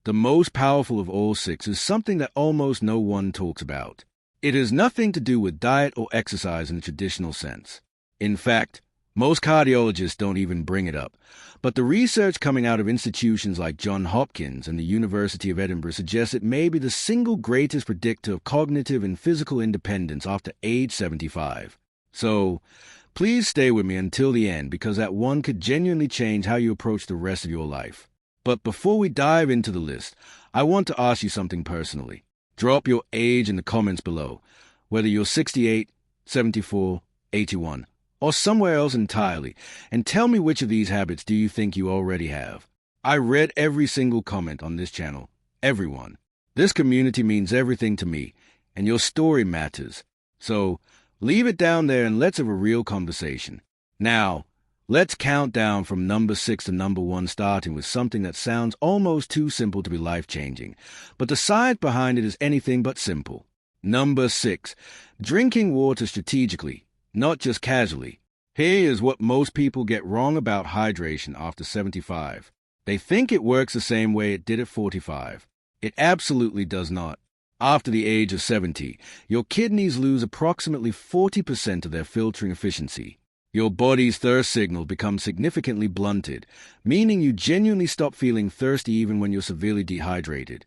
The most powerful of all six is something that almost no one talks about. It has nothing to do with diet or exercise in the traditional sense. In fact, most cardiologists don't even bring it up. But the research coming out of institutions like Johns Hopkins and the University of Edinburgh suggests it may be the single greatest predictor of cognitive and physical independence after age 75. So, please stay with me until the end, because that one could genuinely change how you approach the rest of your life. But before we dive into the list, I want to ask you something personally. Drop your age in the comments below, whether you're 68, 74, 81, or somewhere else entirely, and tell me which of these habits do you think you already have. I read every single comment on this channel, everyone. This community means everything to me, and your story matters. So, leave it down there and let's have a real conversation. Now, let's count down from number 6 to number 1, starting with something that sounds almost too simple to be life-changing, but the science behind it is anything but simple. Number 6, drinking water strategically, not just casually. Here is what most people get wrong about hydration after 75. They think it works the same way it did at 45. It absolutely does not. After the age of 70, your kidneys lose approximately 40% of their filtering efficiency. Your body's thirst signal becomes significantly blunted, meaning you genuinely stop feeling thirsty even when you're severely dehydrated.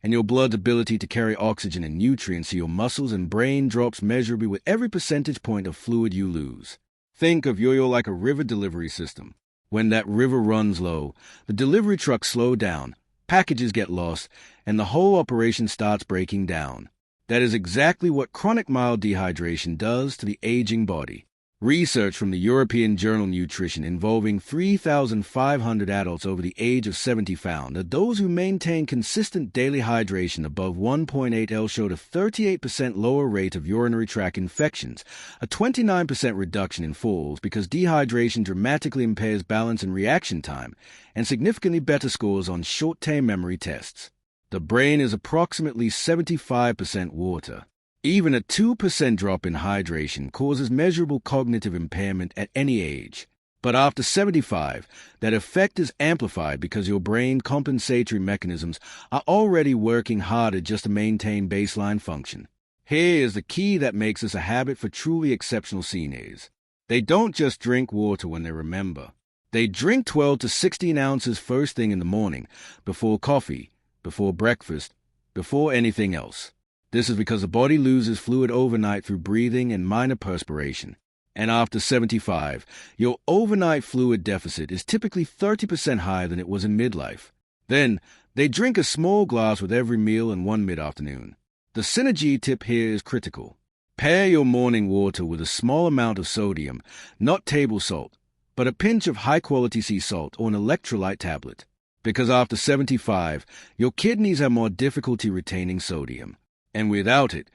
And your blood's ability to carry oxygen and nutrients to your muscles and brain drops measurably with every percentage point of fluid you lose. Think of yo-yo like a river delivery system. When that river runs low, the delivery trucks slow down, packages get lost, and the whole operation starts breaking down. That is exactly what chronic mild dehydration does to the aging body. Research from the European Journal Nutrition involving 3,500 adults over the age of 70 found that those who maintain consistent daily hydration above 1.8 L showed a 38% lower rate of urinary tract infections, a 29% reduction in falls because dehydration dramatically impairs balance and reaction time, and significantly better scores on short-term memory tests. The brain is approximately 75% water. Even a 2% drop in hydration causes measurable cognitive impairment at any age. But after 75, that effect is amplified because your brain compensatory mechanisms are already working harder just to maintain baseline function. Here is the key that makes this a habit for truly exceptional seniors. They don't just drink water when they remember. They drink 12 to 16 ounces first thing in the morning, before coffee, before breakfast, before anything else. This is because the body loses fluid overnight through breathing and minor perspiration. And after 75, your overnight fluid deficit is typically 30% higher than it was in midlife. Then, they drink a small glass with every meal and one mid-afternoon. The synergy tip here is critical. Pair your morning water with a small amount of sodium, not table salt, but a pinch of high-quality sea salt or an electrolyte tablet. Because after 75, your kidneys have more difficulty retaining sodium. And without it,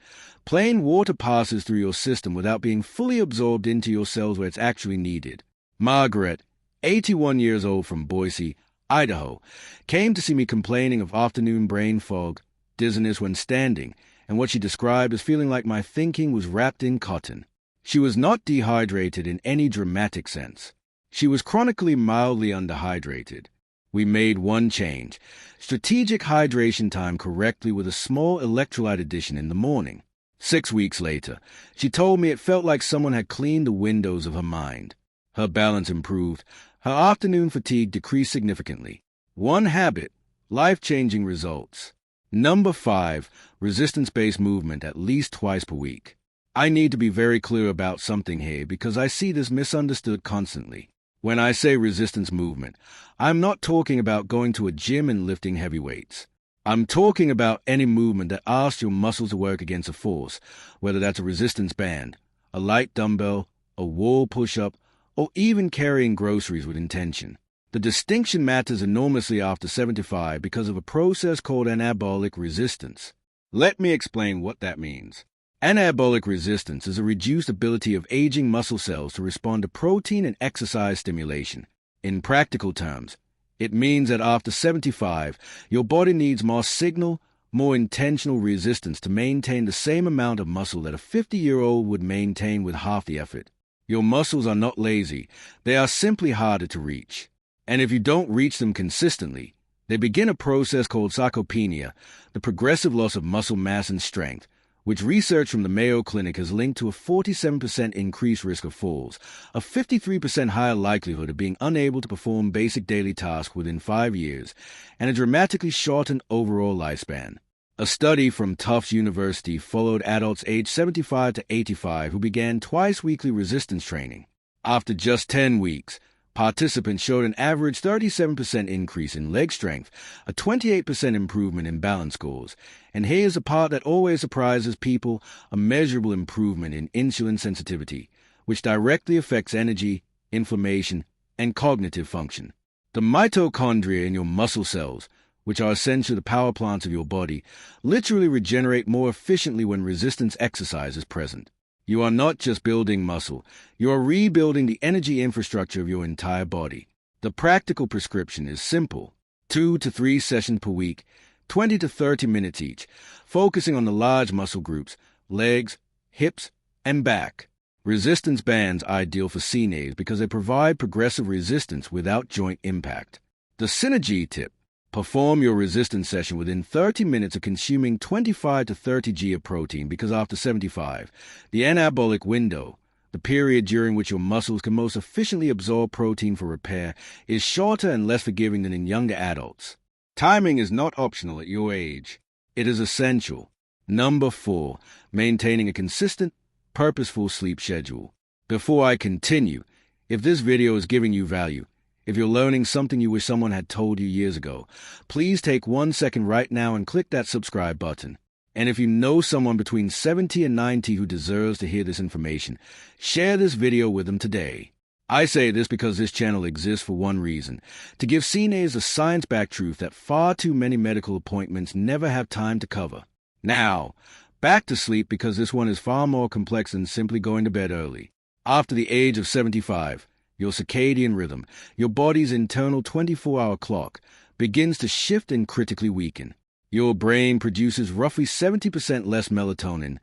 plain water passes through your system without being fully absorbed into your cells where it's actually needed. Margaret, 81 years old from Boise, Idaho, came to see me complaining of afternoon brain fog, dizziness when standing, and what she described as feeling like my thinking was wrapped in cotton. She was not dehydrated in any dramatic sense. She was chronically mildly underhydrated. We made one change: strategic hydration time correctly with a small electrolyte addition in the morning. 6 weeks later, she told me it felt like someone had cleaned the windows of her mind. Her balance improved. Her afternoon fatigue decreased significantly. One habit, life-changing results. Number 5, resistance-based movement at least twice per week. I need to be very clear about something here because I see this misunderstood constantly. When I say resistance movement, I'm not talking about going to a gym and lifting heavy weights. I'm talking about any movement that asks your muscles to work against a force, whether that's a resistance band, a light dumbbell, a wall push-up, or even carrying groceries with intention. The distinction matters enormously after 75 because of a process called anabolic resistance. Let me explain what that means. Anabolic resistance is a reduced ability of aging muscle cells to respond to protein and exercise stimulation. In practical terms, it means that after 75, your body needs more signal, more intentional resistance to maintain the same amount of muscle that a 50-year-old would maintain with half the effort. Your muscles are not lazy, they are simply harder to reach. And if you don't reach them consistently, They begin a process called sarcopenia, the progressive loss of muscle mass and strength, which research from the Mayo Clinic has linked to a 47% increased risk of falls, a 53% higher likelihood of being unable to perform basic daily tasks within 5 years, and a dramatically shortened overall lifespan. A study from Tufts University followed adults aged 75 to 85 who began twice-weekly resistance training. After just 10 weeks, participants showed an average 37% increase in leg strength, a 28% improvement in balance scores, and here's a part that always surprises people, a measurable improvement in insulin sensitivity, which directly affects energy, inflammation, and cognitive function. The mitochondria in your muscle cells, which are essentially the power plants of your body, literally regenerate more efficiently when resistance exercise is present. You are not just building muscle, you are rebuilding the energy infrastructure of your entire body. The practical prescription is simple: 2 to 3 sessions per week, 20 to 30 minutes each, focusing on the large muscle groups, legs, hips, and back. Resistance bands are ideal for CNAs because they provide progressive resistance without joint impact. The Synergy tip: perform your resistance session within 30 minutes of consuming 25 to 30 g of protein because after 75, the anabolic window, the period during which your muscles can most efficiently absorb protein for repair, is shorter and less forgiving than in younger adults. Timing is not optional at your age. It is essential. Number 4, maintaining a consistent, purposeful sleep schedule. Before I continue, if this video is giving you value, if you're learning something you wish someone had told you years ago, please take 1 second right now and click that subscribe button. And if you know someone between 70 and 90 who deserves to hear this information, share this video with them today. I say this because this channel exists for one reason: to give CNAs the science-backed truth that far too many medical appointments never have time to cover. Now, back to sleep, because this one is far more complex than simply going to bed early. After the age of 75, your circadian rhythm, your body's internal 24-hour clock, begins to shift and critically weaken. Your brain produces roughly 70% less melatonin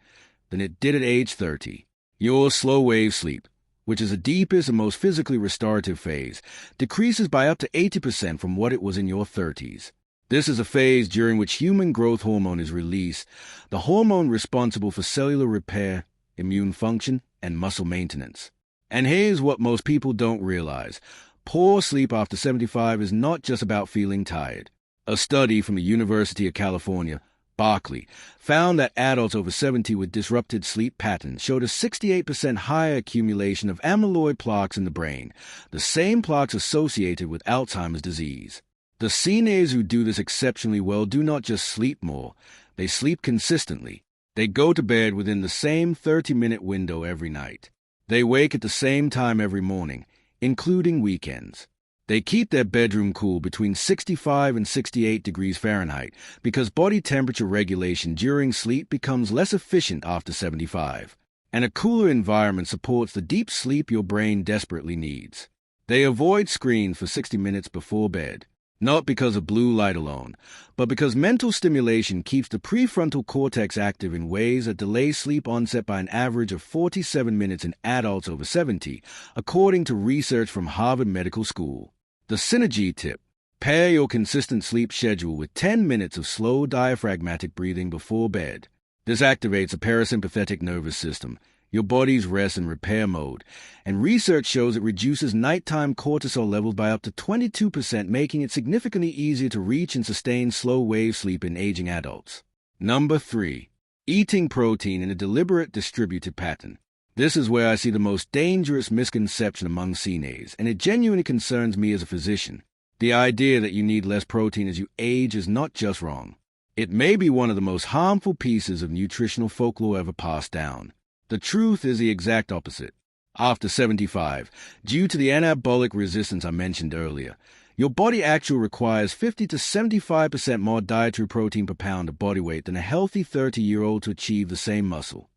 than it did at age 30. Your slow-wave sleep, which is the deepest and most physically restorative phase, decreases by up to 80% from what it was in your 30s. This is a phase during which human growth hormone is released, the hormone responsible for cellular repair, immune function, and muscle maintenance. And here's what most people don't realize: poor sleep after 75 is not just about feeling tired. A study from the University of California, Berkeley, found that adults over 70 with disrupted sleep patterns showed a 68% higher accumulation of amyloid plaques in the brain, the same plaques associated with Alzheimer's disease. The CNAs who do this exceptionally well do not just sleep more, they sleep consistently. They go to bed within the same 30-minute window every night. They wake at the same time every morning, including weekends. They keep their bedroom cool between 65 and 68 degrees Fahrenheit because body temperature regulation during sleep becomes less efficient after 75. And a cooler environment supports the deep sleep your brain desperately needs. They avoid screens for 60 minutes before bed, not because of blue light alone, but because mental stimulation keeps the prefrontal cortex active in ways that delay sleep onset by an average of 47 minutes in adults over 70, according to research from Harvard Medical School. The Synergy tip: pair your consistent sleep schedule with 10 minutes of slow diaphragmatic breathing before bed. This activates the parasympathetic nervous system, your body's rest and repair mode, and research shows it reduces nighttime cortisol levels by up to 22%, making it significantly easier to reach and sustain slow-wave sleep in aging adults. Number 3. Eating protein in a deliberate distributed pattern. This is where I see the most dangerous misconception among CNAs, and it genuinely concerns me as a physician. The idea that you need less protein as you age is not just wrong. It may be one of the most harmful pieces of nutritional folklore ever passed down. The truth is the exact opposite. After 75, due to the anabolic resistance I mentioned earlier, your body actually requires 50 to 75% more dietary protein per pound of body weight than a healthy 30-year-old to achieve the same muscle.